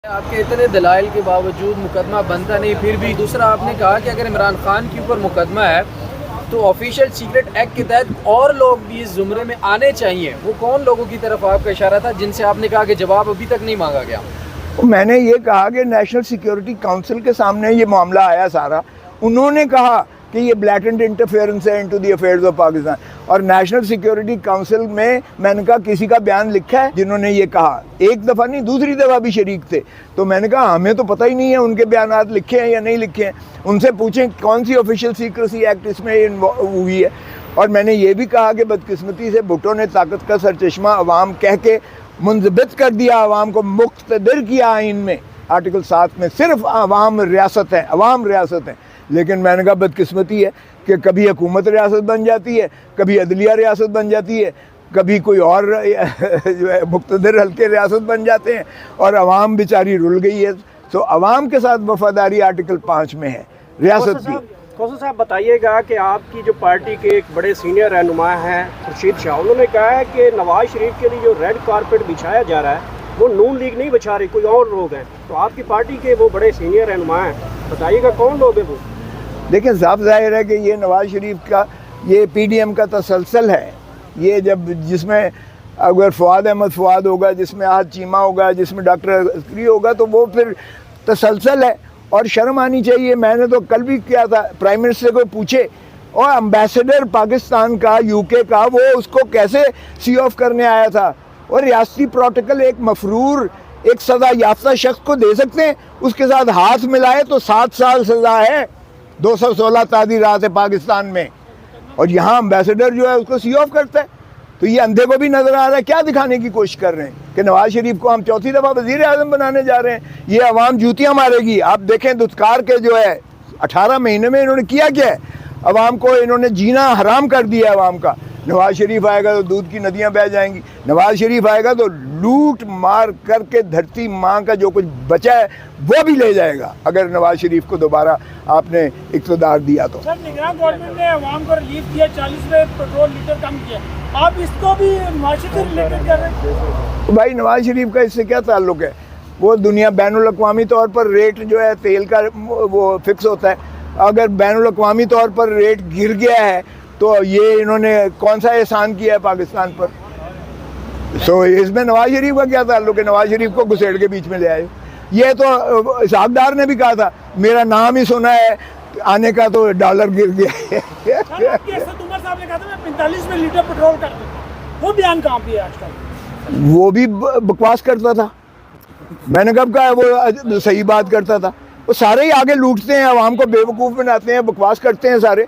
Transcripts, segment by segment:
آپ کے اتنے دلائل کے باوجود مقدمہ بنتا نہیں، پھر بھی دوسرا آپ نے کہا کہ اگر عمران خان کے اوپر مقدمہ ہے تو آفیشیل سیکرٹ ایکٹ کے تحت اور لوگ بھی اس زمرے میں آنے چاہیے. وہ کون لوگوں کی طرف آپ کا اشارہ تھا جن سے آپ نے کہا کہ جواب ابھی تک نہیں مانگا گیا؟ میں نے یہ کہا کہ نیشنل سیکیورٹی کونسل کے سامنے یہ معاملہ آیا سارا، انہوں نے کہا کہ یہ بلیٹنٹ انٹرفیئرنس ہے into the affairs of Pakistan, اور نیشنل سیکیورٹی کونسل میں نے کہا کسی کا بیان لکھا ہے جنہوں نے یہ کہا؟ ایک دفعہ نہیں، دوسری دفعہ بھی شریک تھے. تو میں نے کہا ہمیں تو پتہ ہی نہیں ہے ان کے بیانات لکھے ہیں یا نہیں لکھے ہیں، ان سے پوچھیں کون سی آفیشیل سیکریسی ایکٹ اس میں ہوئی ہے. اور میں نے یہ بھی کہا کہ بدقسمتی سے بھٹو نے طاقت کا سرچشمہ عوام کہہ کے منضبط کر دیا، عوام کو مقتدر کیا آئین میں. آرٹیکل 7 میں صرف عوام ریاست ہیں. لیکن میں نے کہا بدقسمتی ہے کہ کبھی حکومت ریاست بن جاتی ہے، کبھی عدلیہ ریاست بن جاتی ہے، کبھی کوئی اور جو ہے مقتدر حلقے ریاست بن جاتے ہیں، اور عوام بیچاری رل گئی ہے. تو عوام کے ساتھ وفاداری آرٹیکل 5 میں ہے ریاست کی. کوثر صاحب بتائیے گا کہ آپ کی جو پارٹی کے ایک بڑے سینئر رہنما ہیں خورشید شاہ، انہوں نے کہا ہے کہ نواز شریف کے لیے جو ریڈ کارپیٹ بچھایا جا رہا ہے وہ نون لیگ نہیں بچھا رہی، کوئی اور لوگ ہیں. تو آپ کی پارٹی کے وہ بڑے سینئر رہنما ہیں، بتائیے گا کون لوگ ہیں وہ؟ دیکھیں صاف ظاہر ہے کہ یہ نواز شریف کا یہ پی ڈی ایم کا تسلسل ہے. یہ جس میں اگر فؤاد احمد فؤاد ہوگا، جس میں آج چیمہ ہوگا، جس میں ڈاکٹر عسکری ہوگا، تو وہ پھر تسلسل ہے. اور شرم آنی چاہیے. میں نے تو کل بھی کیا تھا، پرائم منسٹر کو پوچھے، اور امبیسڈر پاکستان کا یو کے کا، وہ اس کو کیسے سی آف کرنے آیا تھا. اور ریاستی پروٹوکول ایک مفرور، ایک سزا یافتہ شخص کو دے سکتے ہیں، اس کے ساتھ ہاتھ ملائے تو 7 سال سزا ہے. 216 تعدیرات ہے پاکستان میں، اور یہاں امبیسڈر جو ہے اس کو سی آف کرتا ہے. تو یہ اندھے کو بھی نظر آ رہا ہے. کیا دکھانے کی کوشش کر رہے ہیں کہ نواز شریف کو ہم 4تھی دفعہ وزیر اعظم بنانے جا رہے ہیں. یہ عوام جوتیاں مارے گی. آپ دیکھیں دھتکار کے جو ہے 18 مہینے میں انہوں نے کیا ہے، عوام کو انہوں نے جینا حرام کر دیا عوام کا. نواز شریف آئے گا تو دودھ کی ندیاں بہہ جائیں گی. نواز شریف آئے گا تو لوٹ مار کر کے دھرتی ماں کا جو کچھ بچا ہے وہ بھی لے جائے گا، اگر نواز شریف کو دوبارہ آپ نے اقتدار دیا تو. سر نگران گورنمنٹ نے عوام کو ریلیف دیا، 40 روپے پیٹرول لیٹر کم کیا، آپ اس کو بھی معاشی سے ریلیٹڈ کر رہے ہیں؟ بھائی نواز شریف کا اس سے کیا تعلق ہے؟ وہ دنیا بین الاقوامی طور پر ریٹ جو ہے تیل کا وہ فکس ہوتا ہے. اگر بین الاقوامی طور پر ریٹ گر گیا ہے تو یہ انہوں نے کون سا احسان کیا ہے پاکستان پر؟ سو اس میں نواز شریف کا کیا تعلق ہے؟ نواز شریف کو گھسیڑ کے بیچ میں لے آئے. یہ تو اسحاق ڈار نے بھی کہا تھا، میرا نام ہی سنا ہے آنے کا تو ڈالر گر گیا ہے. عمر صاحب نے کہا تھا میں 45 میں لیٹر پیٹرول کرتا ہوں، وہ بیان کہاں پہ ہے آج کل؟ وہ بھی بکواس کرتا تھا. میں نے کب کہا وہ صحیح بات کرتا تھا؟ وہ سارے ہی آگے لوٹتے ہیں، عوام کو بے وقوف بناتے ہیں، بکواس کرتے ہیں سارے،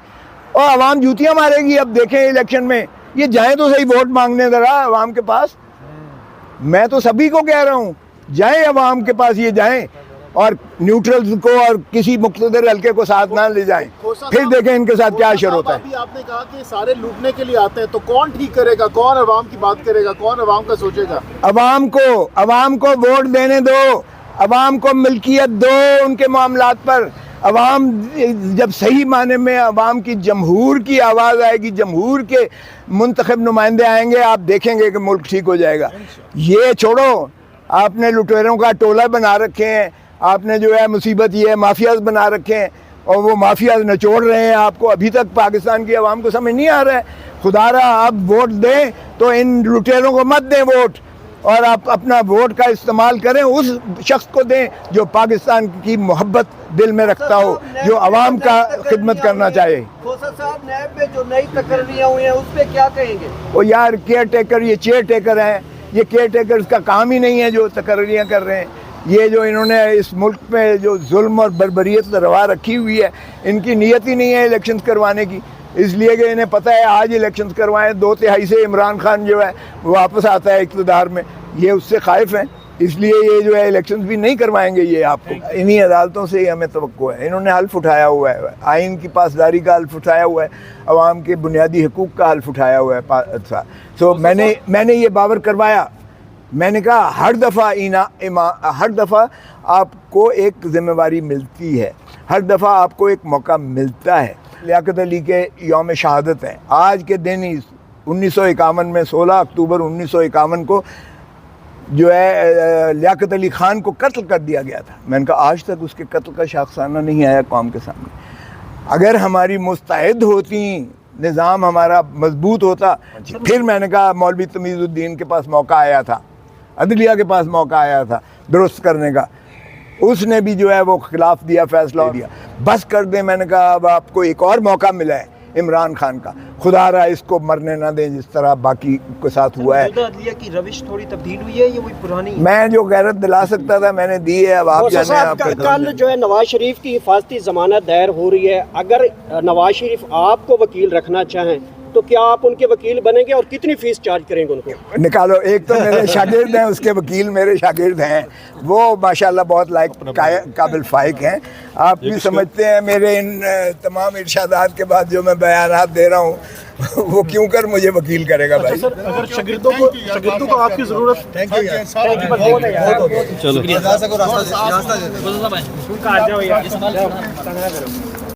اور عوام جوتیاں مارے گی. اب دیکھیں الیکشن میں یہ جائیں تو صحیح ووٹ مانگنے ذرا عوام کے پاس. میں تو سبھی کو کہہ رہا ہوں جائیں عوام کے پاس، یہ جائیں اور نیوٹرلز کو اور کسی مقتدر حلقے کو ساتھ نہ لے جائیں، پھر دیکھیں ان کے ساتھ کیا اشر ہوتا ہے. آپ نے کہا کہ سارے لوٹنے کے لیے آتے ہیں، تو کون ٹھیک کرے گا؟ کون عوام کی بات کرے گا؟ کون عوام کا سوچے گا؟ عوام کو ووٹ دینے دو، عوام کو ملکیت دو ان کے معاملات پر. عوام جب صحیح معنی میں عوام کی جمہور کی آواز آئے گی، جمہور کے منتخب نمائندے آئیں گے، آپ دیکھیں گے کہ ملک ٹھیک ہو جائے گا. یہ چھوڑو، آپ نے لٹیروں کا ٹولہ بنا رکھے ہیں، آپ نے جو ہے مصیبت یہ مافیاز بنا رکھے ہیں، اور وہ مافیاز نچوڑ رہے ہیں آپ کو. ابھی تک پاکستان کی عوام کو سمجھ نہیں آ رہا ہے. خدا را آپ ووٹ دیں تو ان لٹیروں کو مت دیں ووٹ، اور آپ اپنا ووٹ کا استعمال کریں اس شخص کو دیں جو پاکستان کی محبت دل میں رکھتا ہو، جو عوام کا خدمت کرنا چاہے. کوثر صاحب نیب میں جو نئی تقرریاں ہوئی ہیں اس پہ کیا کہیں گے؟ وہ یار کیئر ٹیکر، یہ چیئر ٹیکر ہیں. یہ کیئر ٹیکرز کا کام ہی نہیں ہے جو تقرریاں کر رہے ہیں. یہ جو انہوں نے اس ملک میں جو ظلم اور بربریت روا رکھی ہوئی ہے، ان کی نیت ہی نہیں ہے الیکشنز کروانے کی. اس لیے کہ انہیں پتہ ہے آج الیکشنز کروائیں 2/3 سے عمران خان جو ہے واپس آتا ہے اقتدار میں. یہ اس سے خائف ہیں، اس لیے یہ جو ہے الیکشنز بھی نہیں کروائیں گے. یہ آپ کو انہی عدالتوں سے ہی ہمیں توقع ہے. انہوں نے حلف اٹھایا ہوا ہے، آئین کی پاسداری کا حلف اٹھایا ہوا ہے، عوام کے بنیادی حقوق کا حلف اٹھایا ہوا ہے. سو میں نے یہ باور کروایا. میں نے کہا ہر دفعہ آپ کو ایک ذمہ داری ملتی ہے، ہر دفعہ آپ کو ایک موقع ملتا ہے. لیاقت علی کے یوم شہادت ہیں آج کے دن ہی 1951 میں 16 اکتوبر 1951 کو جو ہے لیاقت علی خان کو قتل کر دیا گیا تھا. میں نے کہا آج تک اس کے قتل کا شاخسانہ نہیں آیا قوم کے سامنے. اگر ہماری مستعد ہوتی، نظام ہمارا مضبوط ہوتا، پھر میں نے کہا مولوی تمیز الدین کے پاس موقع آیا تھا، عدلیہ کے پاس موقع آیا تھا درست کرنے کا، اس نے بھی جو ہے وہ خلاف دیا، فیصلہ دیا. بس کر دیں. میں نے کہا اب آپ کو ایک اور موقع ملا ہے عمران خان کا، خدا رہا اس کو مرنے نہ دیں جس طرح باقی کے ساتھ ہوا ہے. عدلیہ کی روش تھوڑی تبدیل ہوئی ہے یا وہی پرانی؟ میں جو غیرت دلا سکتا تھا میں نے دی ہے. اب آپ جانے آپ کا کل جو ہے نواز شریف کی حفاظتی ضمانت دائر ہو رہی ہے، اگر نواز شریف آپ کو وکیل رکھنا چاہیں تو کیا آپ ان کے وکیل بنیں گے اور کتنی فیس چارج کریں گے ان کو؟ نکالو. ایک تو میرے شاگرد ہیں، اس کے وکیل میرے شاگرد ہیں، وہ ماشاءاللہ بہت لائق قابل فائق ہیں. آپ بھی سمجھتے ہیں میرے ان تمام ارشادات کے بعد جو میں بیانات دے رہا ہوں وہ کیوں کر مجھے وکیل کرے گا بھائی. اگر شاگردوں کو آپ کی ضرورت. چلو